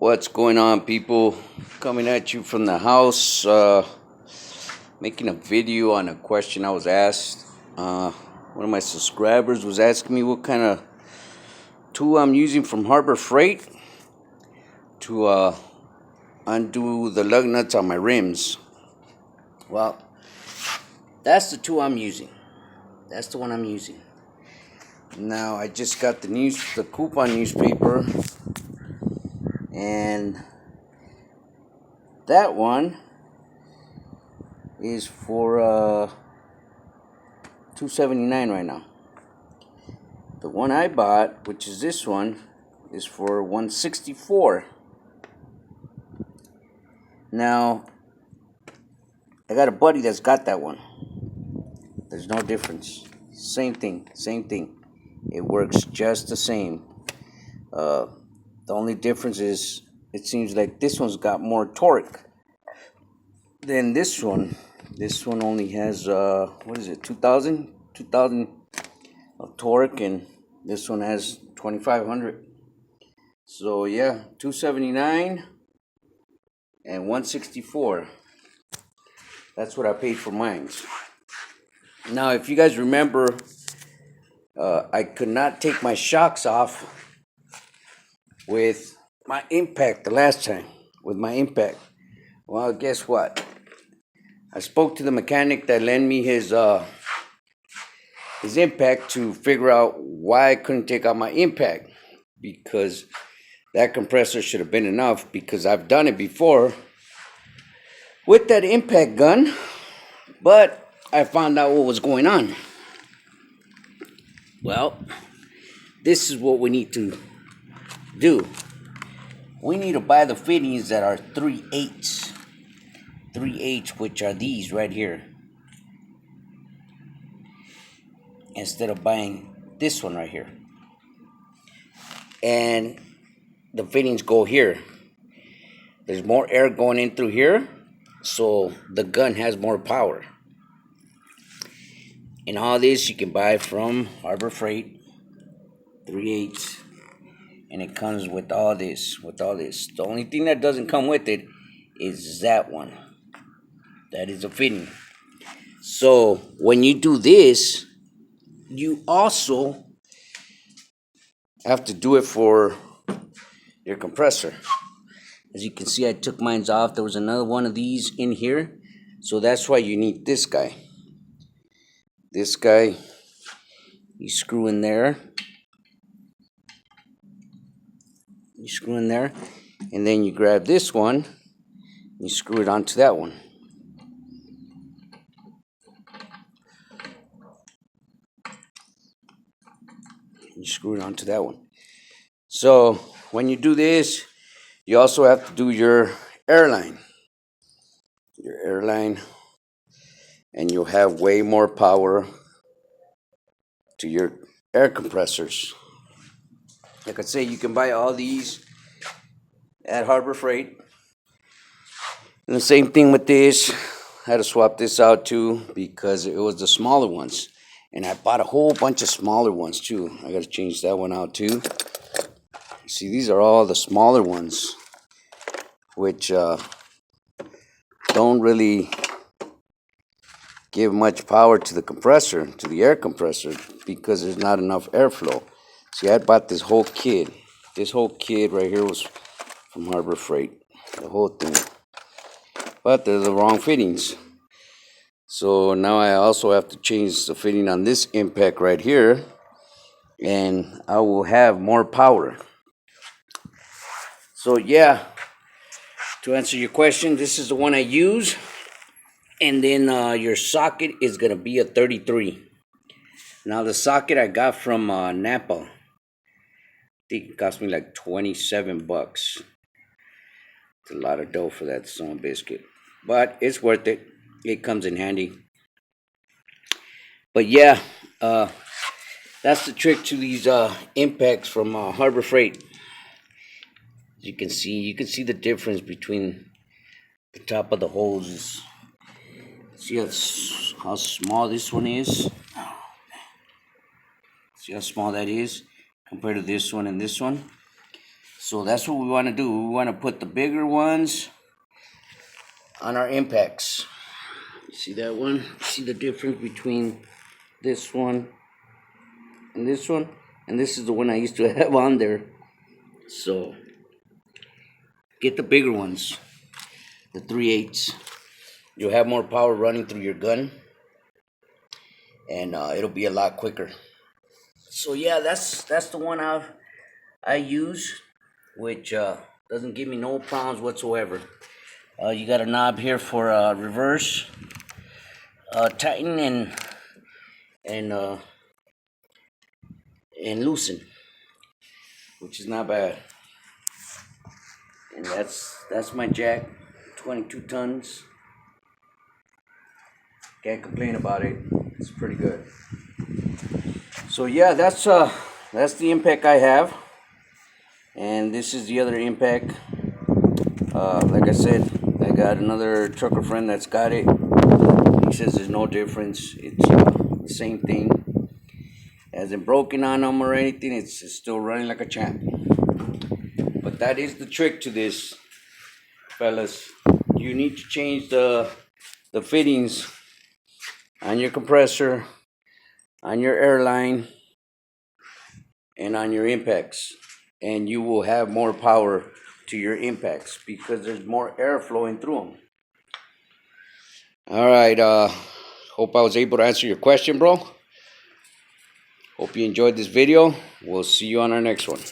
What's going on, people? Coming at you from the house, making a video on a question I was asked. One of my subscribers was asking me what kind of tool I'm using from Harbor Freight to undo the lug nuts on my rims. Well, that's the tool I'm using. That's the one I'm using. Now, I just got the coupon newspaper, and that one is for $2.79 right now. The one I bought, which is this one, is for $1.64. Now, I got a buddy that's got that one. There's no difference. Same thing. It works just the same. The only difference is it seems like this one's got more torque than this one. This one only has 2,000 of torque, and this one has 2,500. So yeah, $2.79 and $1.64. That's what I paid for mine. Now, if you guys remember, I could not take my shocks off with my impact the last time. Well, guess what? I spoke to the mechanic that lent me his impact to figure out why I couldn't take out my impact, because that compressor should have been enough, because I've done it before with that impact gun, but I found out what was going on. Well, this is what we need to do. We need to buy the fittings that are 3/8, which are these right here, instead of buying this one right here. And the fittings go here. There's more air going in through here, so the gun has more power. And all this you can buy from Harbor Freight, 3/8, and it comes with all this. The only thing that doesn't come with it is that one. That is a fitting. So when you do this, you also have to do it for your compressor. As you can see, I took mine off. There was another one of these in here, so that's why you need this guy. This guy, you screw in there. And then you grab this one, you screw it onto that one. So when you do this, you also have to do your airline. And you'll have way more power to your air compressors. Like I say, you can buy all these at Harbor Freight. And the same thing with this. I had to swap this out too, because it was the smaller ones. And I bought a whole bunch of smaller ones too. I got to change that one out too. See, these are all the smaller ones, which don't really give much power to the compressor, to the air compressor, because there's not enough airflow. See, I bought this whole kit. This whole kit right here was from Harbor Freight, the whole thing. But they're the wrong fittings. So now I also have to change the fitting on this impact right here, and I will have more power. So yeah, to answer your question, this is the one I use. And then your socket is going to be a 33. Now the socket I got from Napa. I think it cost me like $27. It's a lot of dough for that son of a biscuit. But it's worth it. It comes in handy. But yeah, that's the trick to these impacts from Harbor Freight. As you can see the difference between the top of the hoses. See how small this one is? See how small that is compared to this one and this one? So that's what we want to do. We want to put the bigger ones on our impacts. See that one? See the difference between this one and this one? And this is the one I used to have on there. So get the bigger ones, the 3/8. You'll have more power running through your gun, and it'll be a lot quicker. So yeah, that's the one I use, which doesn't give me no problems whatsoever. You got a knob here for reverse, tighten and loosen, which is not bad. And that's my jack, 22 tons. Can't complain about it. It's pretty good. So yeah, that's the impact I have, and this is the other impact. Like I said, I got another trucker friend that's got it. He says there's no difference. It's the same thing. Hasn't broken on them or anything. It's still running like a champ. But that is the trick to this, fellas. You need to change the fittings on your compressor, on your airline, and on your impacts, and you will have more power to your impacts because there's more air flowing through them. All right, hope I was able to answer your question, bro. Hope you enjoyed this video. We'll see you on our next one.